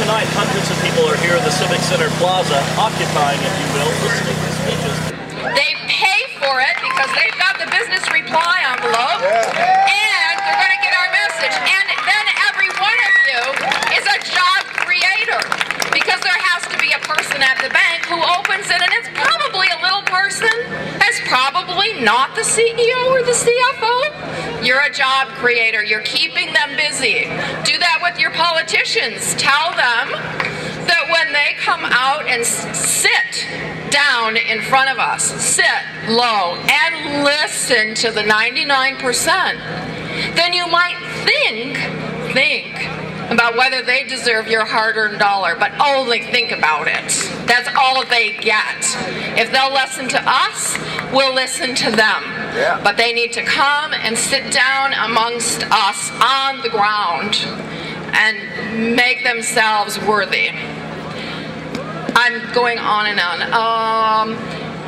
tonight, hundreds of people are here in the Civic Center Plaza, occupying, if you will, listening to speeches. They pay for it because they've got the business reply envelope, and they're going to get our message. And then every one of you is a job creator, because there has to be a person at the bank who opens it, and it's probably a little person. That's probably not the CEO or the CFO. You're a job creator. You're keeping them busy. Do that with your politicians. Tell them that when they come out and sit down in front of us, sit low and listen to the 99%, then you might think about whether they deserve your hard-earned dollar, but only think about it. That's all they get. If they'll listen to us, we'll listen to them. Yeah. But they need to come and sit down amongst us on the ground and make themselves worthy. I'm going on and on.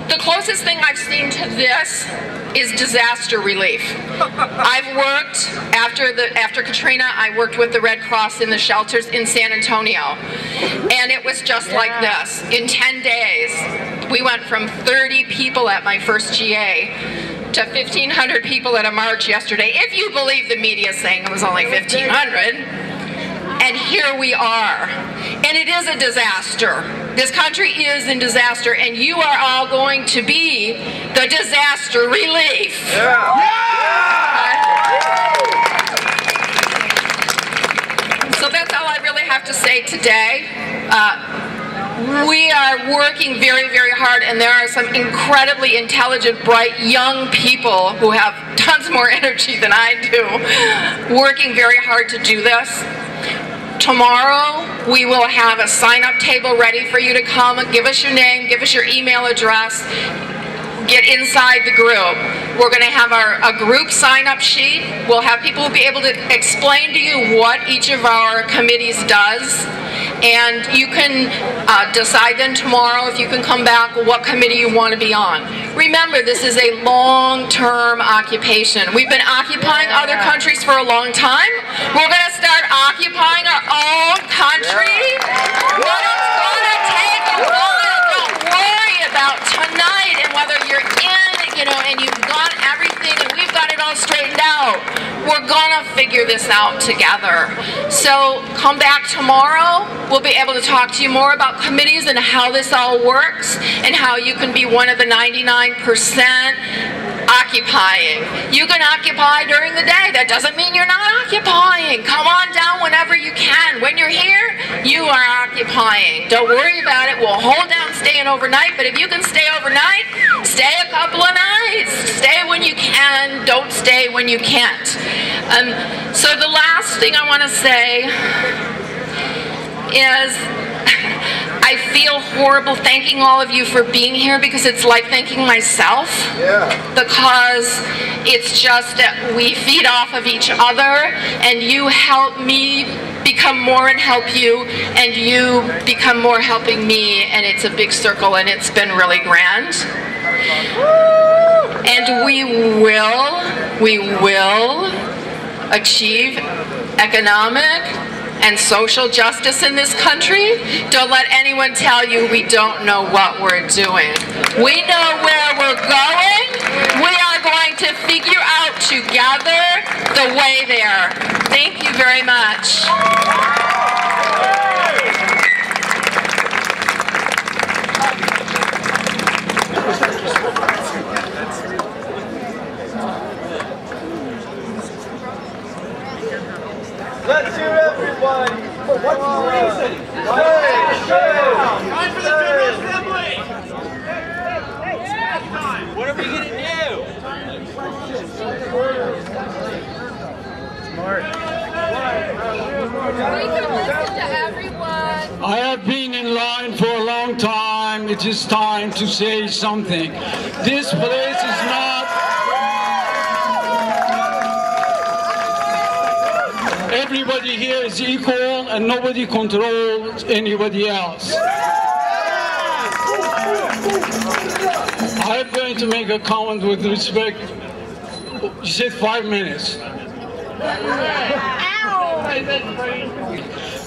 The closest thing I've seen to this is disaster relief. I've worked, after Katrina, I worked with the Red Cross in the shelters in San Antonio. And it was just like this. In 10 days, we went from 30 people at my first GA to 1,500 people at a march yesterday, if you believe the media saying it was only 1,500. And here we are. And it is a disaster. This country is in disaster, and you are all going to be the disaster relief. Yeah. So that's all I really have to say today. We are working very, very hard, and there are some incredibly intelligent, bright, young people who have tons more energy than I do, working very hard to do this. Tomorrow, we will have a sign-up table ready for you to come. Give us your name, give us your email address, get inside the group. We're going to have a group sign-up sheet. We'll have people who will be able to explain to you what each of our committees does. And you can decide then tomorrow, if you can come back, what committee you want to be on. Remember, this is a long-term occupation. We've been occupying other countries for a long time. We're going to start occupying our own country. But it's going to take a while. Don't worry about tonight and whether you're in, and you've got everything and we've got it all straightened out. We're gonna figure this out together. So come back tomorrow. We'll be able to talk to you more about committees and how this all works and how you can be one of the 99% occupying. You can occupy during the day. That doesn't mean you're not occupying. Come on down whenever you can. When you're here, you are occupying. Don't worry about it. We'll hold down staying overnight, but if you can stay overnight, stay a couple of nights. Stay when you can. Don't stay when you can't. So the last thing I want to say is I feel horrible thanking all of you for being here, because it's like thanking myself. Yeah. Because it's just that we feed off of each other, and you help me become more and help you, and you become more helping me, and it's a big circle, and it's been really grand. And we will achieve economic and social justice in this country. Don't let anyone tell you we don't know what we're doing. We know where we're going. We are going to figure out together the way there. Thank you very much. Let's hear everybody. What's the reason? Time for the General Assembly. What are we going to do? Smart. We can listen to everyone. I have been in line for a long time. It is time to say something. This place is not... Everybody here is equal and nobody controls anybody else. I'm going to make a comment with respect. You said 5 minutes. Ow!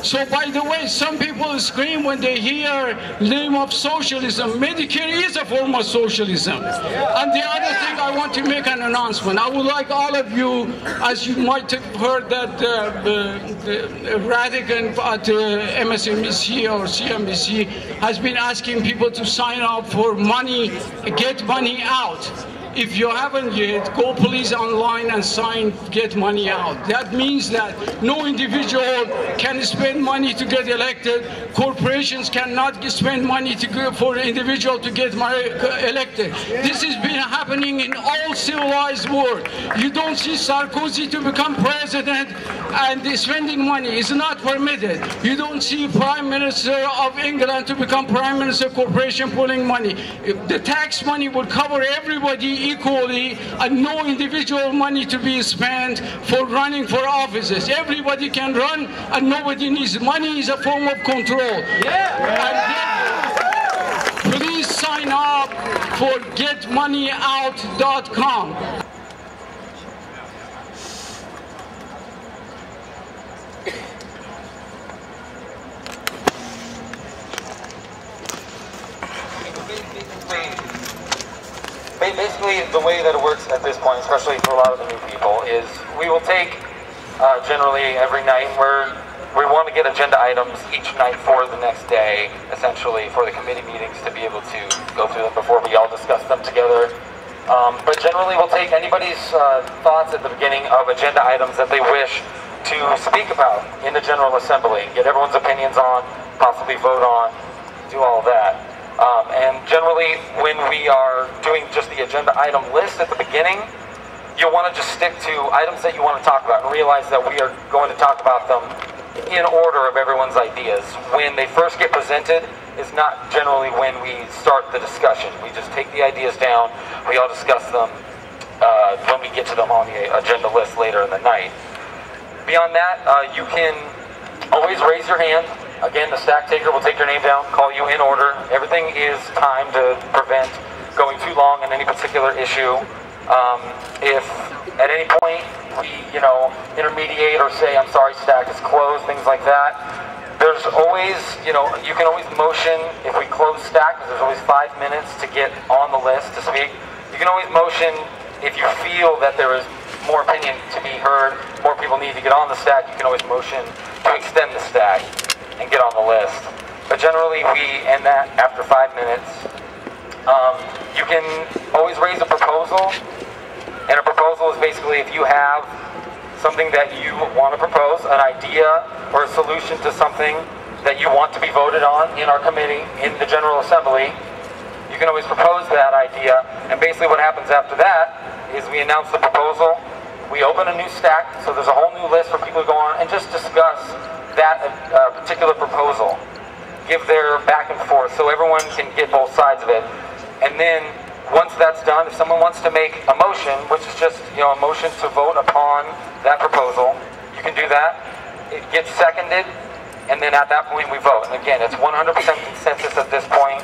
So by the way, some people scream when they hear the name of socialism. Medicare is a form of socialism. And the other thing, I want to make an announcement. I would like all of you, as you might have heard that the Radigan at MSNBC or CNBC has been asking people to sign up for money, get money out. If you haven't yet, go please online and sign Get Money Out. That means that no individual can spend money to get elected. Corporations cannot spend money for an individual to get elected. This has been happening in all civilized world. You don't see Sarkozy to become president and spending money is not permitted. You don't see Prime Minister of England to become Prime Minister, corporation pulling money. If the tax money would cover everybody equally and no individual money to be spent for running for offices. Everybody can run and nobody needs money. Is a form of control. And please sign up for getmoneyout.com. Basically, the way that it works at this point, especially for a lot of the new people, is we will take generally every night we want to get agenda items each night for the next day, essentially for the committee meetings to be able to go through them before we all discuss them together. But generally, we'll take anybody's thoughts at the beginning of agenda items that they wish to speak about in the General Assembly, get everyone's opinions on, possibly vote on, do all that. And generally, when we are doing just the agenda item list at the beginning, you'll want to just stick to items that you want to talk about and realize that we are going to talk about them in order of everyone's ideas. When they first get presented is not generally when we start the discussion. We just take the ideas down, we all discuss them when we get to them on the agenda list later in the night. Beyond that, you can always raise your hand. Again, the stack taker will take your name down, call you in order. Everything is timed to prevent going too long on any particular issue. If at any point we, intermediate or say, I'm sorry, stack is closed, things like that, there's always, you can always motion if we close stack, because there's always 5 minutes to get on the list to speak. You can always motion if you feel that there is more opinion to be heard, more people need to get on the stack, you can always motion to extend the stack and get on the list. But generally we end that after 5 minutes. You can always raise a proposal, and a proposal is basically if you have something that you want to propose, an idea or a solution to something that you want to be voted on in our committee, in the General Assembly, you can always propose that idea, and basically what happens after that is we announce the proposal, we open a new stack, so there's a whole new list for people to go on and just discuss that particular proposal, give their back and forth so everyone can get both sides of it. And then once that's done, if someone wants to make a motion, which is just a motion to vote upon that proposal, you can do that. It gets seconded, and then at that point we vote. And again, it's 100% consensus at this point.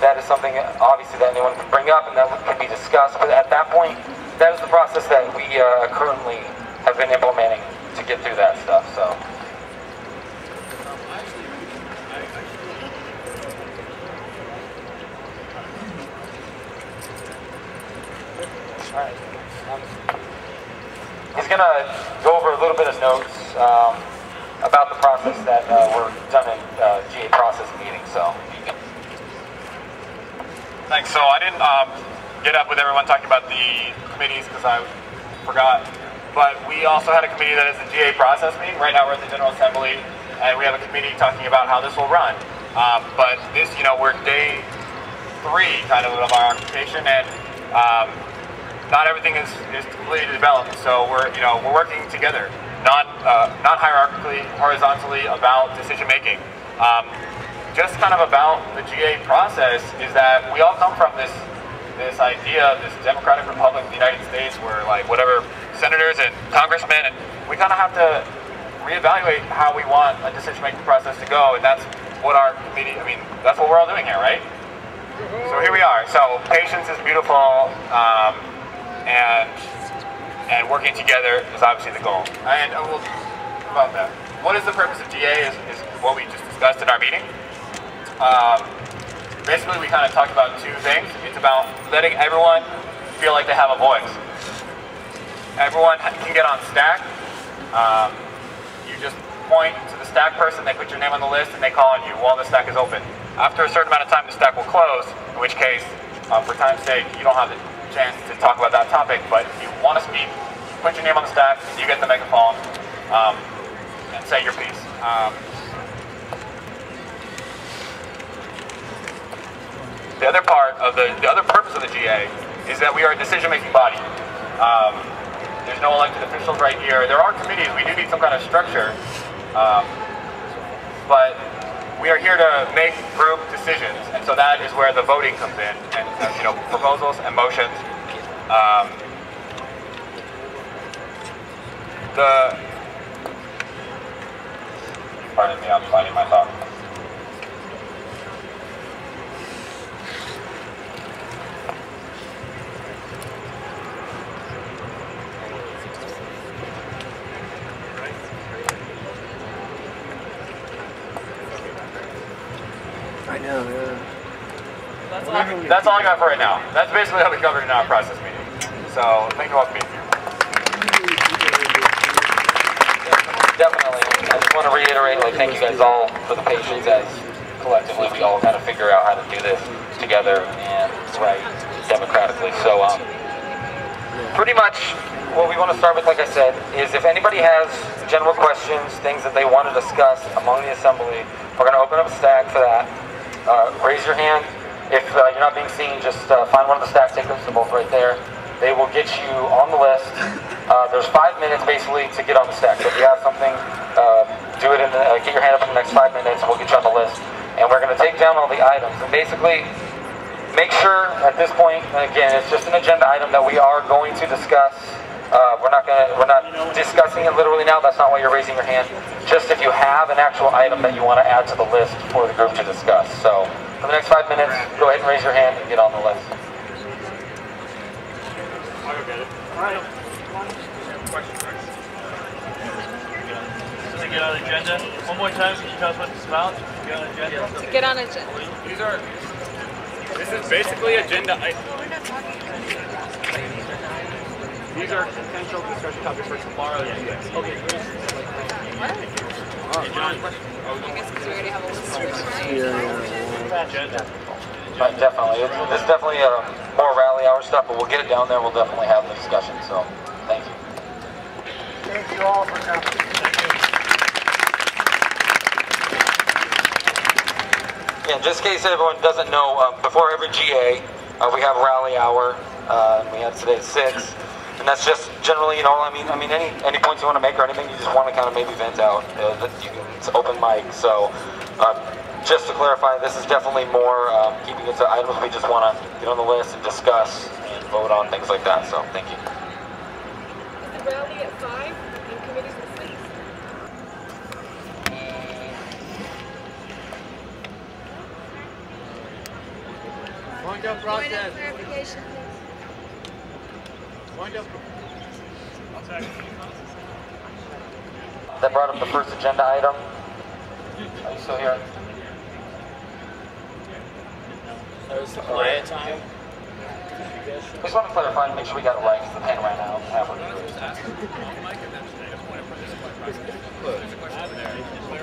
That is something obviously that anyone can bring up and that can be discussed, but at that point, that is the process that we currently have been implementing to get through that stuff. So. Alright. He's going to go over a little bit of notes about the process that were done in GA process meetings. So. Thanks. So I didn't get up with everyone talking about the committees because I forgot. But we also had a committee that is the GA process meeting. Right now we're at the General Assembly, and we have a committee talking about how this will run. But this, we're day 3 kind of our occupation, and not everything is completely developed. So we're working together, not hierarchically, horizontally about decision making. Just kind of about the GA process is that we all come from this idea, this democratic republic of the United States, where whatever senators and congressmen, and we kind of have to reevaluate how we want a decision-making process to go, and that's what our committee, that's what we're all doing here, right? So here we are. So patience is beautiful, and working together is obviously the goal. And about that. What is the purpose of GA is what we just discussed in our meeting. Basically, we kind of talked about two things. It's about letting everyone feel like they have a voice. Everyone can get on Stack. You just point to the Stack person, they put your name on the list, and they call on you while the Stack is open. After a certain amount of time, the Stack will close, in which case, for time's sake, you don't have the chance to talk about that topic, but if you want to speak, put your name on the Stack, you get the megaphone, and say your piece. The other purpose of the GA is that we are a decision-making body. There's no elected officials right here. There are committees. We do need some kind of structure, but we are here to make group decisions, and so that is where the voting comes in, and proposals and motions. Pardon me, I'm finding my thoughts. That's all I got for right now. That's basically how we covered in our process meeting. So thank you all for being here. Definitely. I just want to reiterate, thank you guys all for the patience as collectively we all kind of figure out how to do this together and democratically. So pretty much what we want to start with, like I said, is if anybody has general questions, things that they want to discuss among the assembly, we're going to open up a Stack for that. Raise your hand. If you're not being seen, just find one of the Stack takers, they're both right there. They will get you on the list. There's 5 minutes basically to get on the Stack. So if you have something, do it get your hand up in the next 5 minutes and we'll get you on the list. And we're going to take down all the items. And basically, make sure at this point, again, it's just an agenda item that we are going to discuss. We're not discussing it literally now. That's not why you're raising your hand. Just if you have an actual item that you want to add to the list for the group to discuss. So for the next 5 minutes, go ahead and raise your hand and get on the list. I'll go get it. All right. So to get on the agenda, one more time, can you tell us what this is about? Get on the agenda. To get on agenda. This is basically agenda items. These are potential discussion topics for tomorrow's meeting. Okay. What? I guess because we already have a list. Definitely. This is definitely more rally hour stuff, but we'll get it down there. We'll definitely have the discussion. So, thank you. Thank you all for coming. Yeah, just in case everyone doesn't know, before every GA, we have rally hour. We have today at 6. And that's just generally, any points you want to make or anything you just want to kind of maybe vent out. It's open mic. So just to clarify, this is definitely more keeping it to items we just want to get on the list and discuss and vote on, things like that. So thank you. Is the rally at 5 and committees at 6? Point of process. Clarification, please. That brought up the first agenda item. Are you still here? That was the quiet time. We just want to clarify and make sure we got it right because the pen ran out halfway through.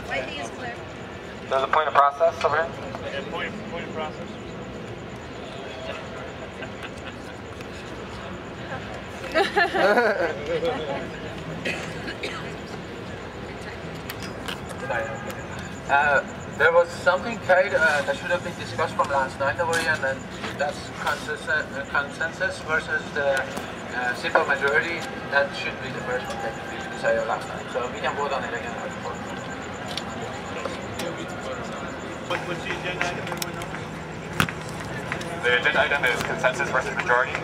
I think it's clear. There's a point of process over here? Yeah, point of process. There was something carried that should have been discussed from last night over here, and then that's consensus versus the simple majority. That should be the first one that we decided last night. So we can vote on it again. What's the agenda item, everyone knows? The agenda item is consensus versus majority.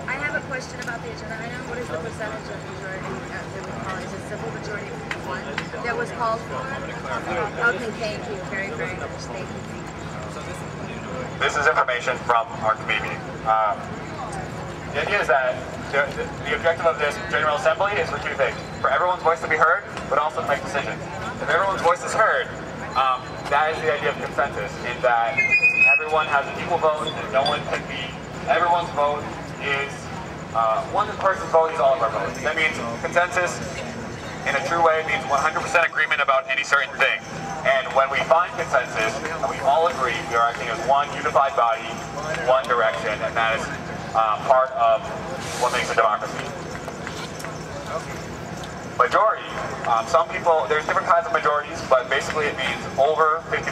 I have a question about the agenda item. What is the percentage of majority that we call? Is it simple majority of one that was called for? Okay, thank you. Very, very much. Thank you. This is information from our committee. The idea is that the objective of this General Assembly is for two things. For everyone's voice to be heard, but also to make decisions. If everyone's voice is heard, that is the idea of consensus, in that everyone has an equal vote and no one can be, everyone's vote is, one person's vote is all of our votes. That means consensus, in a true way, means 100% agreement about any certain thing. And when we find consensus, and we all agree, we are acting as one unified body, one direction, and that is part of what makes a democracy. Majority. Some people, there's different kinds of majorities, but basically it means over 50%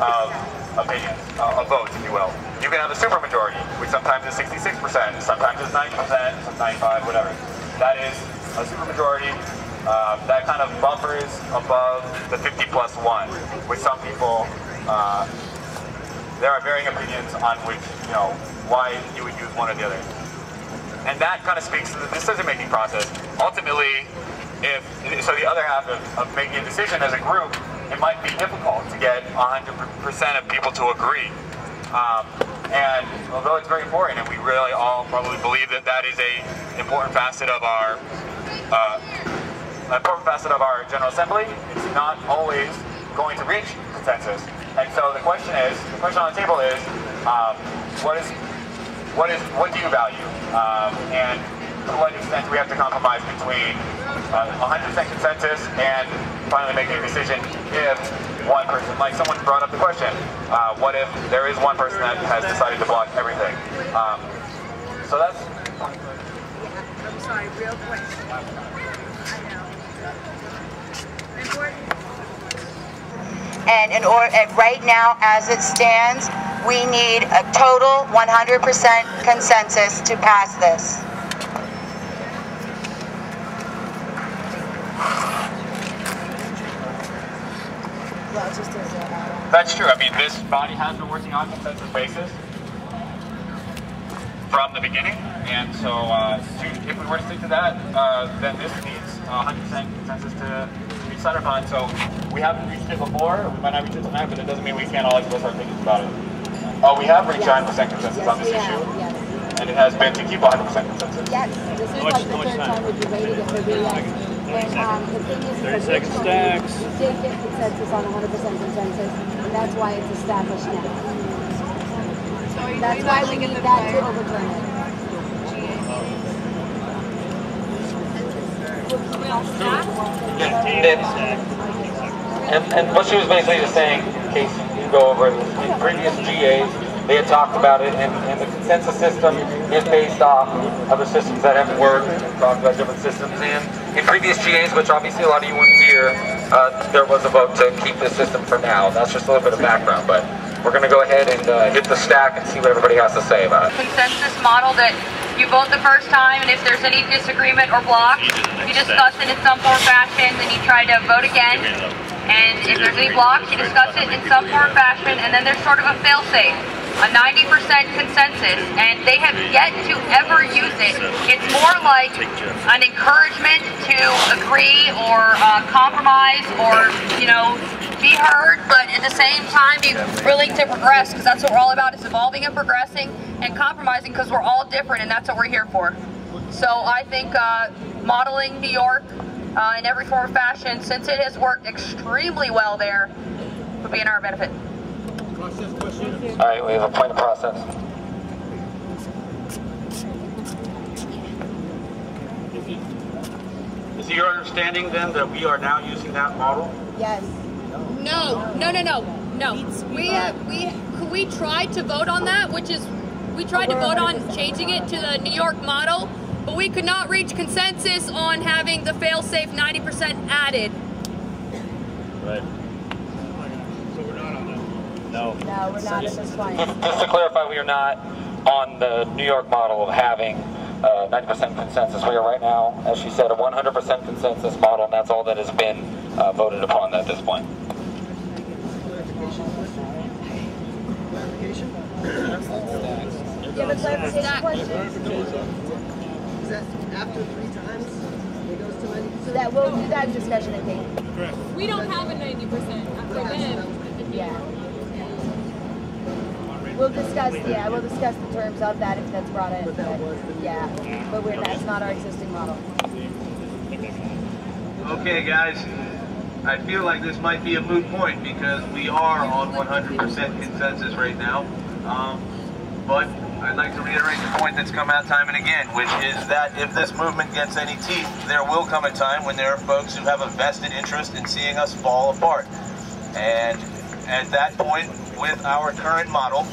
of opinions, of votes, if you will. You can have a supermajority, which sometimes is 66%, sometimes it's 90%, sometimes 95%, whatever. That is a supermajority. That kind of buffers above the 50+1, which some people, there are varying opinions on which, why you would use one or the other. And that kind of speaks to the decision-making process. Ultimately, so the other half of making a decision as a group, it might be difficult to get 100% of people to agree. And although it's very important, and we really all probably believe that that is an important facet of our General Assembly, it's not always going to reach consensus. And so the question on the table is, what do you value? And to what extent do we have to compromise between 100% consensus and finally making a decision if one person, like someone brought up the question, what if there is one person that has decided to block everything? So that's... I'm sorry, real quick. I know. Important. And right now, as it stands, we need a total 100% consensus to pass this. That's true. I mean, this body has been working on consensus basis from the beginning, and so if we were to stick to that, then this needs 100% consensus to be decided upon. So we haven't reached it before, we might not reach it tonight, but it doesn't mean we can't all express our opinions about it. We have reached 100% consensus on this issue, and it has been to keep 100% consensus. Yes, this is like the third time we've debated it for the yes. And the thing is, 30 second stacks. We did get consensus on 100% consensus, and that's why it's established now. That's why we need that to overturn it. And what she was basically just saying, in case you go over it, in previous GAs, they had talked about it, and the consensus system is based off other systems that haven't worked, and talked about different systems. And in previous GAs, which obviously a lot of you weren't here, there was a vote to keep this system for now. That's just a little bit of background, but we're going to go ahead and hit the stack and see what everybody has to say about it. Consensus model that you vote the first time, and if there's any disagreement or block, you discuss it in some form or fashion, then you try to vote again. And if there's any blocks, you discuss it in some form or fashion, and then there's sort of a fail-safe, a 90% consensus, and they have yet to ever use it. It's more like an encouragement to agree or compromise or, be heard, but at the same time be willing to progress, because that's what we're all about, is evolving and progressing and compromising, because we're all different, and that's what we're here for. So I think modeling New York in every form or fashion, since it has worked extremely well there, would be in our benefit. All right, we have a point of process. Is it your understanding then that we are now using that model? Yes. No. We tried to vote on that, we tried to vote on changing it to the New York model, but we could not reach consensus on having the fail-safe 90% added. Right. So we're not on that? No. No, we're not at this point. Just to clarify, we are not on the New York model of having 90% consensus. We are right now, as she said, a 100% consensus model, and that's all that has been voted upon at this point. Do you have a clarification question? Is that after 3 times it goes to 90%? So that we'll do that discussion, I think. Correct. We don't have a 90% after then. Yeah. We'll discuss, yeah, we'll discuss the terms of that if that's brought in. But that's not our existing model. Okay, guys, I feel like this might be a moot point because we are on 100% consensus right now. But I'd like to reiterate the point that's come out time and again, which is that if this movement gets any teeth, there will come a time when there are folks who have a vested interest in seeing us fall apart. And at that point, with our current model,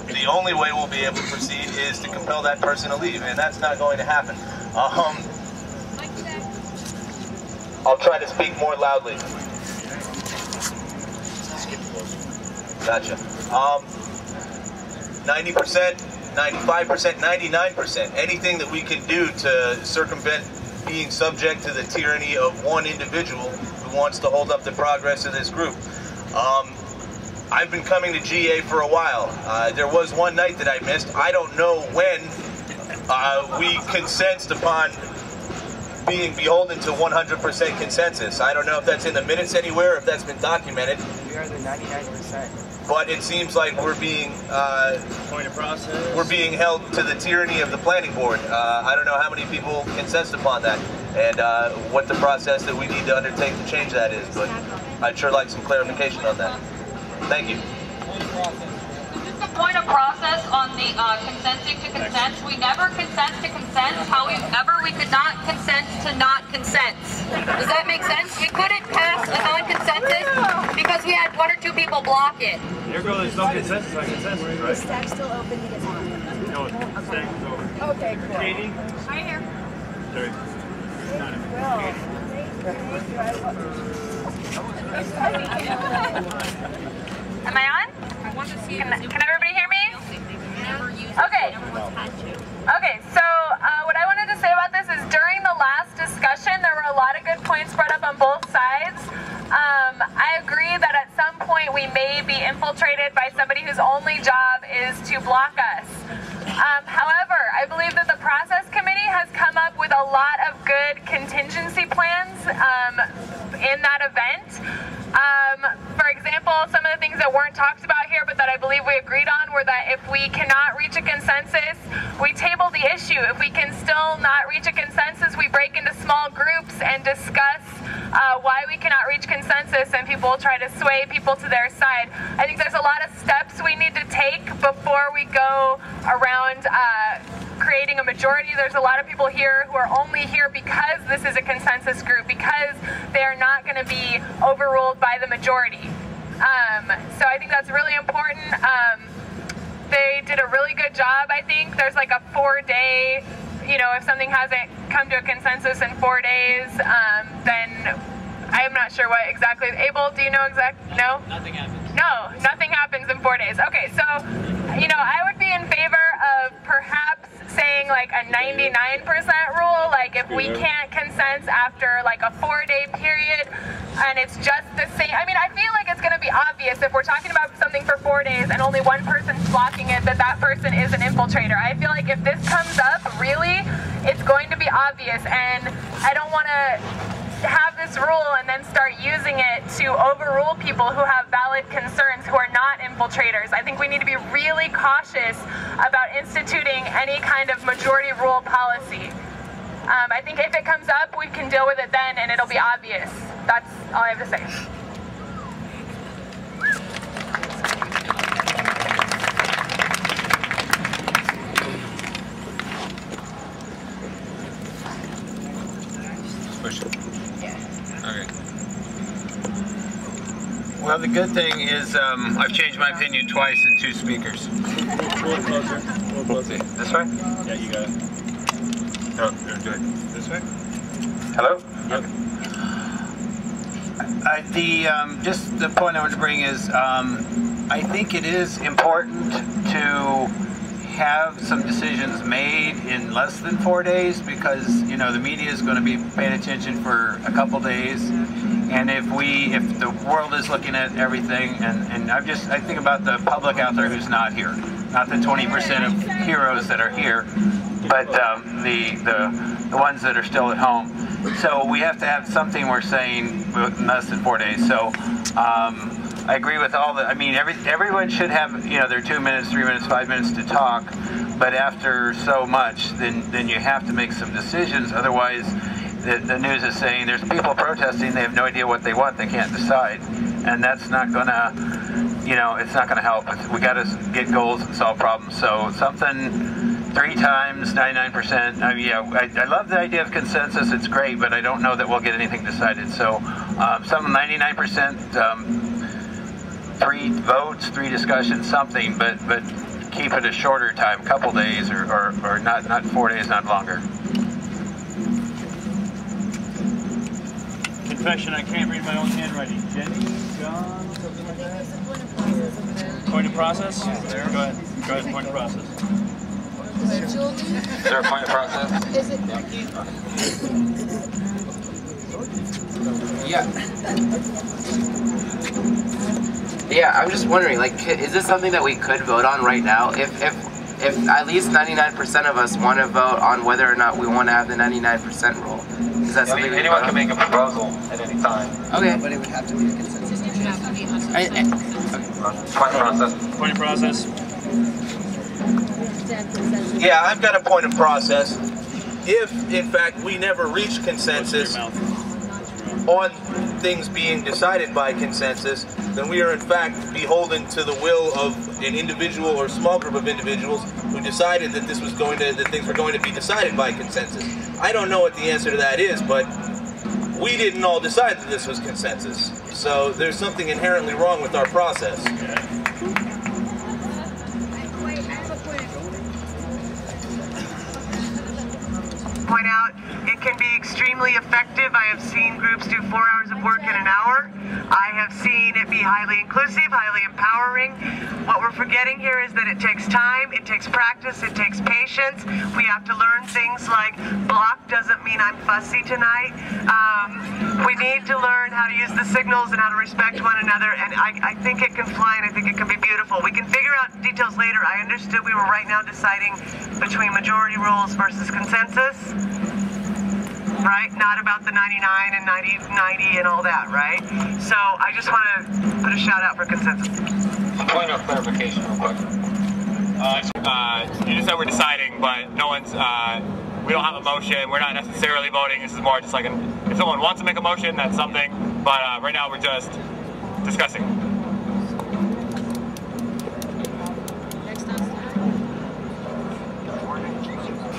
the only way we'll be able to proceed is to compel that person to leave, and that's not going to happen. I'll try to speak more loudly. Gotcha. 90%, 95%, 99%, anything that we can do to circumvent being subject to the tyranny of one individual who wants to hold up the progress of this group. I've been coming to GA for a while. There was one night that I missed. I don't know when we consensed upon being beholden to 100% consensus. I don't know if that's in the minutes anywhere, if that's been documented. We are the 99%. But it seems like we're being we're being held to the tyranny of the planning board. I don't know how many people consensed upon that, and what the process that we need to undertake to change that is. But I'd sure like some clarification on that. Thank you. Just a point of process on the consenting to consent. We never consent to consent. However, we could not consent to not consent. Does that make sense? We couldn't pass a non-consensus because we had one or two people block it. There goes no consensus on consensus, right? The stack's still open, you guys want it? No, the stack is over. Okay, cool. Katie? Right here. Sorry. Am I on? Can everybody hear me? Okay. Okay, so what I wanted to say about this is during the last discussion, there were a lot of good points brought up on both sides. I agree that at some point we may be infiltrated by somebody whose only job is to block us. However, I believe that the process committee has come up with a lot of good contingency plans in that event. For example, some of the things that weren't talked about here but that I believe we agreed on were that if we cannot reach a consensus, we table the issue. If we can still not reach a consensus, we break into small groups and discuss why we cannot reach consensus, and people will try to sway people to their side. I think there's a lot of steps we need to take before we go around creating a majority. There's a lot of people here who are only here because this is a consensus group, because they are not going to be overruled by the majority. So I think that's really important. They did a really good job, I think. There's like a 4-day, you know, if something hasn't come to a consensus in 4 days, then I'm not sure what exactly. Abel, do you know no? Nothing happens. No, nothing happens in 4 days. Okay, so, you know, I would be in favor of perhaps saying like a 99% rule, like if we can't consent after like a 4-day period and it's just the same. I mean, I feel like it's going to be obvious if we're talking about something for 4 days and only one person's blocking it, that person is an infiltrator. I feel like if this comes up, really, it's going to be obvious, and I don't want to have this rule and then start using it to overrule people who have valid concerns who are not infiltrators. I think we need to be really cautious about instituting any kind of majority rule policy. I think if it comes up, we can deal with it then and it'll be obvious. That's all I have to say. Okay. Well, the good thing is I've changed my opinion twice in 2 speakers. A little closer. A little closer. This way? Yeah, you got it. Oh, do it. This way? Hello? Yep. Just the point I want to bring is I think it is important to have some decisions made in less than 4 days, because you know the media is going to be paying attention for a couple days, and if the world is looking at everything, and I think about the public out there who's not here, not the 20% of heroes that are here, but the ones that are still at home. So we have to have something we're saying in less than 4 days. So I agree with all the. I mean, everyone should have their 2 minutes, 3 minutes, 5 minutes to talk. But after so much, then you have to make some decisions. Otherwise, the news is saying there's people protesting. They have no idea what they want. They can't decide, and that's not gonna. It's not gonna help. We got to get goals and solve problems. So something. 3 times, 99%. I mean, I love the idea of consensus. It's great, but I don't know that we'll get anything decided. So, some 99%, 3 votes, 3 discussions, something, but keep it a shorter time, couple days, or not 4 days, not longer. Confession: I can't read my own handwriting. Jenny, John, something like that. Point of process. Go ahead. Go ahead. Point of process. Is there a point of process? Is it? Yeah, I'm just wondering, like, is this something that we could vote on right now? If at least 99% of us want to vote on whether or not we want to have the 99% rule, is that something anyone can make a proposal at any time. Okay. But it would have to be a consensus. Point of process. Point of process. Yeah, I've got a point of process. If, in fact, we never reach consensus on things being decided by consensus, then we are, in fact, beholden to the will of an individual or small group of individuals who decided that things were going to be decided by consensus. I don't know what the answer to that is, but we didn't all decide that this was consensus. So there's something inherently wrong with our process. Point out, it can be extremely effective. I have seen groups do 4 hours of work in an hour. I have seen it be highly inclusive, highly empowering. What we're forgetting here is that it takes time, it takes practice, it takes patience. We have to learn things like block doesn't mean I'm fussy tonight. We need to learn how to use the signals and how to respect one another, and I think it can fly and I think it can be beautiful. We can figure out details later. I understood we were right now deciding between majority rules versus consensus. Right? Not about the 99 and 90 and all that, right? So I just want to put a shout out for consensus. Point of clarification real quick. You just said we're deciding, but no one's, we don't have a motion. We're not necessarily voting. This is more just like if someone wants to make a motion, that's something. But right now we're just discussing.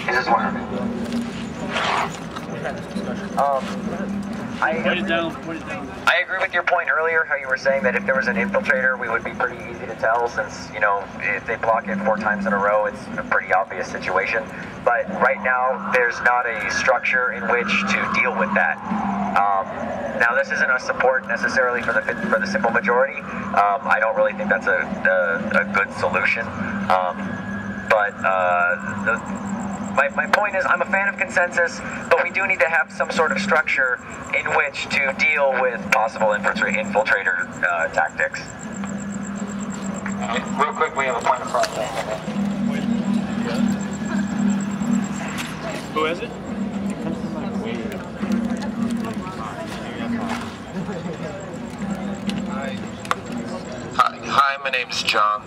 Is this one? Point it down. I agree with your point earlier, how you were saying that if there was an infiltrator, we would be pretty easy to tell, since, if they block it 4 times in a row, it's a pretty obvious situation. But right now, there's not a structure in which to deal with that. Now, this isn't a support necessarily for the simple majority. I don't really think that's a good solution. My point is, I'm a fan of consensus, but we do need to have some sort of structure in which to deal with possible infiltrator tactics. Real quick, we have a point of process. Who is it? Hi, my name's John.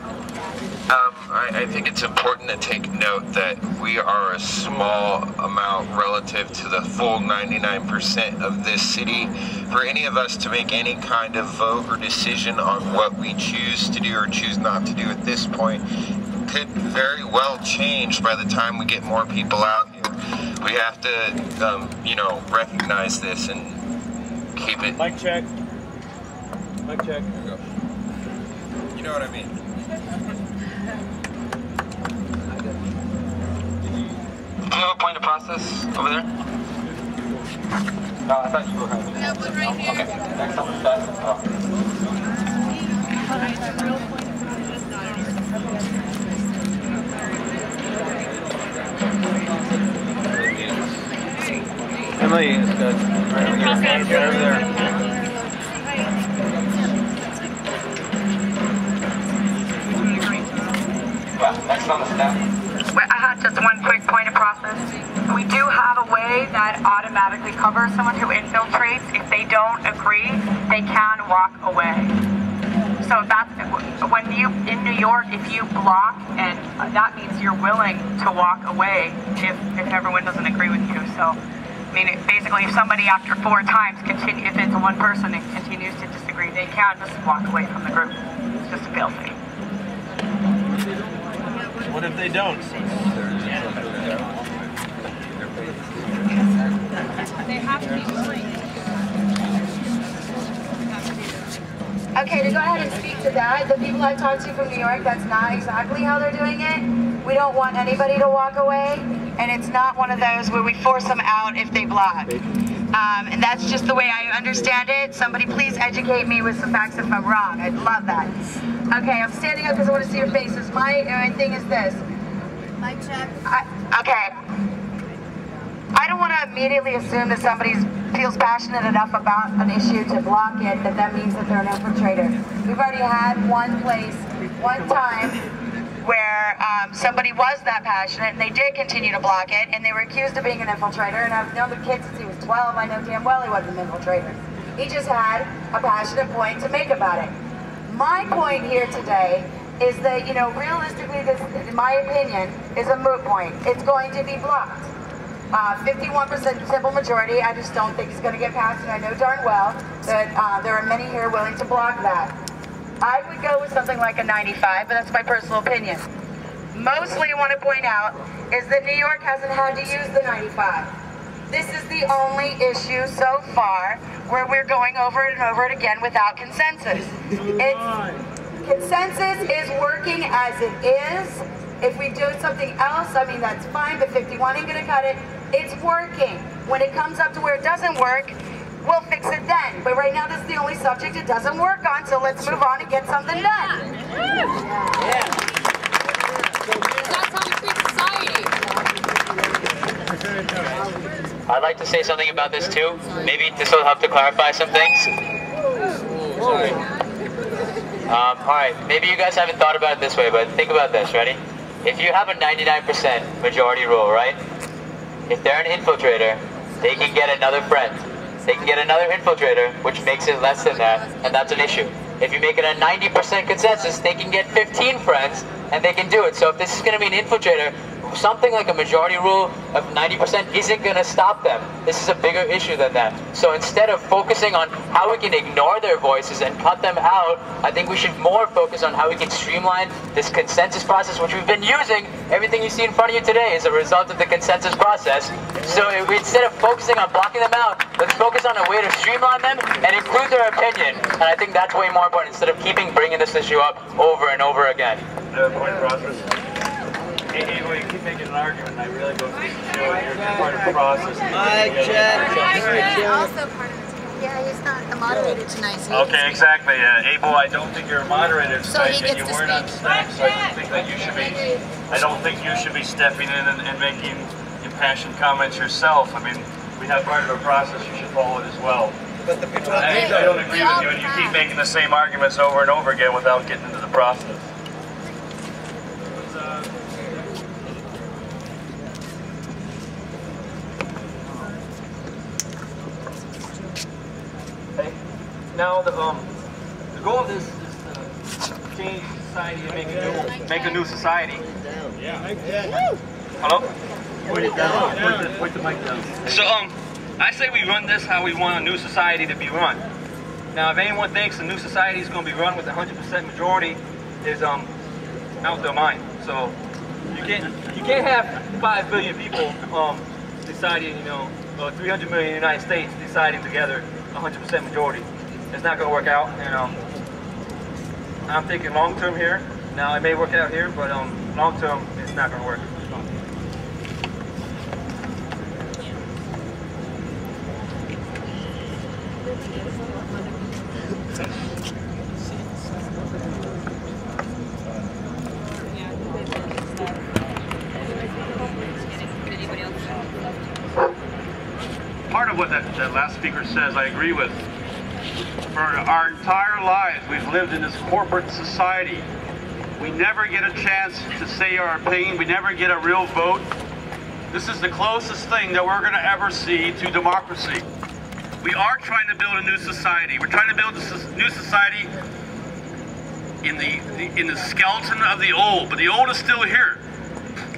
I think it's important to take note that we are a small amount relative to the full 99% of this city. For any of us to make any kind of vote or decision on what we choose to do or choose not to do at this point could very well change by the time we get more people out here. We have to, recognize this and keep it. Mic check. Mic check. There we go. You know what I mean. Do you have a point of process over there? No, I thought you were having it. We have one right here. Okay, next on the set. Emily is good. Right over there. Next on the staff. I had just one quick point of process. We do have a way that automatically covers someone who infiltrates. If they don't agree, they can walk away. So if that's, when you, in New York, if you block, and that means you're willing to walk away if everyone doesn't agree with you. So, I mean, basically, if somebody after 4 times if it's one person and continues to disagree, they can just walk away from the group. It's just a fail-safe. What if they don't? They have to be willing. Okay, to go ahead and speak to that, the people I talked to from New York, that's not exactly how they're doing it. We don't want anybody to walk away, and it's not one of those where we force them out if they block. And that's just the way I understand it. Somebody please educate me with some facts if I'm wrong. I'd love that. Okay, I'm standing up because I want to see your faces. My thing is this. Mic check. Okay. I don't want to immediately assume that somebody feels passionate enough about an issue to block it, that means that they're an infiltrator. We've already had one time, where somebody was that passionate and they did continue to block it, and they were accused of being an infiltrator, and I've known the kid since he was 12. I know damn well he wasn't an infiltrator. He just had a passionate point to make about it. My point here today is that, you know, realistically, this, in my opinion, is a moot point. It's going to be blocked. 51% simple majority, I just don't think it's going to get passed, and I know darn well that there are many here willing to block that. I would go with something like a 95, but that's my personal opinion. Mostly I want to point out is that New York hasn't had to use the 95. This is the only issue so far where we're going over it and over it again without consensus. Consensus is working as it is. If we do something else, I mean, that's fine, but 51 ain't gonna cut it. It's working. When it comes up to where it doesn't work, we'll fix it then. But right now, this is the only subject it doesn't work on, so let's move on and get something done. That's how we treat society. I'd like to say something about this too. Maybe this will help to clarify some things. Alright, maybe you guys haven't thought about it this way, but think about this, ready? If you have a 99% majority rule, right? If they're an infiltrator, they can get another friend. They can get another infiltrator, which makes it less than that, and that's an issue. If you make it a 90% consensus, they can get 15 friends, and they can do it. So if this is going to be an infiltrator, something like a majority rule of 90% isn't going to stop them. This is a bigger issue than that. So instead of focusing on how we can ignore their voices and cut them out, I think we should more focus on how we can streamline this consensus process, which we've been using. Everything you see in front of you today is a result of the consensus process. So instead of focusing on blocking them out, let's focus on a way to streamline them and include their opinion. And I think that's way more important instead of bringing this issue up over and over again. Point process. Hey, you keep making an argument, and I really don't think you're part of the process. Mic check. Also part of the team. Yeah, he's not the moderator tonight. So Okay, exactly. Abel, I don't think you're a moderator tonight, he and gets you to weren't on staff, so I don't think that you should be. I don't think you should be stepping in and making impassioned comments yourself. I mean, we have part of a process. You should follow it as well. But the people I don't agree with you, and you keep making the same arguments over and over again without getting into the process. Now the goal of this is to change society and make a new society. Hello? Point it down. Point the mic down. So I say we run this how we want a new society to be run. Now if anyone thinks a new society is going to be run with 100% majority, is out their mind. So you can't have 5 billion people deciding, 300 million in the United States deciding together 100% majority. It's not going to work out, and I'm thinking long term here. Now it may work out here, but long term it's not going to work. Part of what that last speaker says, I agree with. For our entire lives, we've lived in this corporate society. We never get a chance to say our opinion. We never get a real vote. This is the closest thing that we're going to ever see to democracy. We are trying to build a new society. We're trying to build a new society in the skeleton of the old, but the old is still here.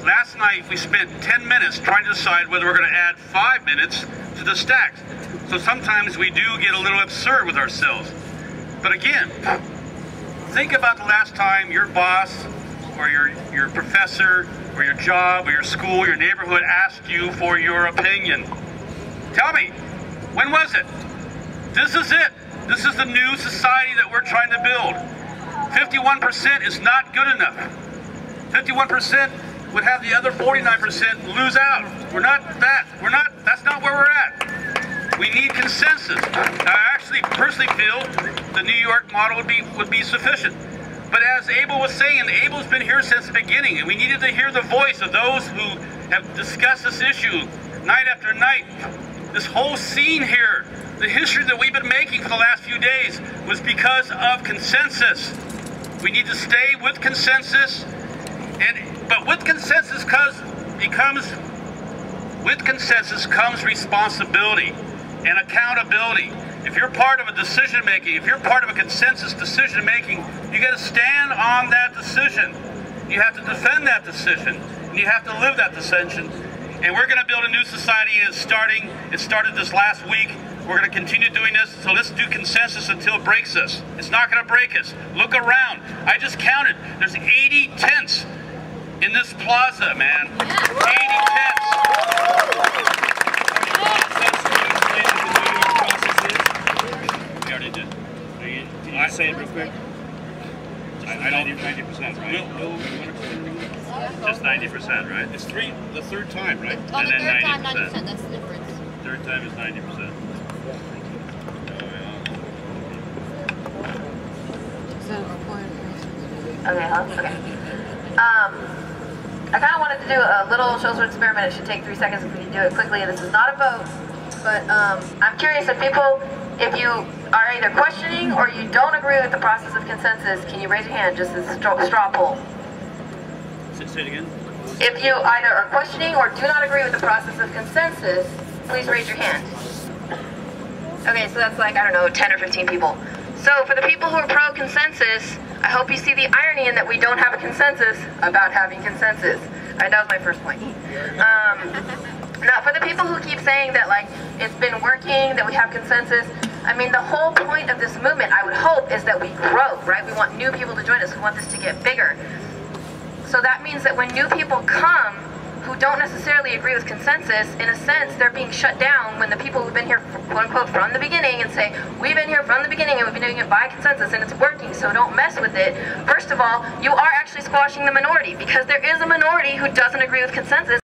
Last night we spent 10 minutes trying to decide whether we're going to add 5 minutes to the stacks. So sometimes we do get a little absurd with ourselves. But again, think about the last time your boss or your professor or your job or your school, your neighborhood asked you for your opinion. Tell me, when was it? This is it. This is the new society that we're trying to build. 51% is not good enough. 51% would have the other 49% lose out. We're not that. That's not where we're at. We need consensus. I actually personally feel the New York model would be sufficient. But as Abel was saying, Abel's been here since the beginning, and we needed to hear the voice of those who have discussed this issue night after night. This whole scene here, the history that we've been making for the last few days was because of consensus. We need to stay with consensus, but with consensus comes responsibility and accountability. If you're part of a decision making, if you're part of a consensus decision making, you got to stand on that decision. You have to defend that decision, and you have to live that decision. And we're going to build a new society. It started this last week. We're going to continue doing this, so let's do consensus until it breaks us. It's not going to break us. Look around. I just counted. There's 80 tents in this plaza, man. 80 tents. We already did. Can you say it real quick? I don't do 90%, right? Just 90%, right? It's the third time, right? On the third time, 90%, that's the difference. Third time is 90%. Okay, huh? Okay. I kind of wanted to do a little social experiment. It should take 3 seconds if we can do it quickly. This is not a vote, but I'm curious if you are either questioning or you don't agree with the process of consensus, can you raise your hand just as a straw poll? Say it again. If you either are questioning or do not agree with the process of consensus, please raise your hand. Okay, so that's like, I don't know, 10 or 15 people. So for the people who are pro-consensus, I hope you see the irony in that we don't have a consensus about having consensus. That was my first point. Now, for the people who keep saying that, like, it's been working, that we have consensus, I mean, the whole point of this movement, I would hope, is that we grow, right? We want new people to join us. We want this to get bigger. So that means that when new people come who don't necessarily agree with consensus, in a sense, they're being shut down when the people who've been here, quote unquote, from the beginning and say, we've been here from the beginning and we've been doing it by consensus and it's working, so don't mess with it. First of all, you are actually squashing the minority, because there is a minority who doesn't agree with consensus.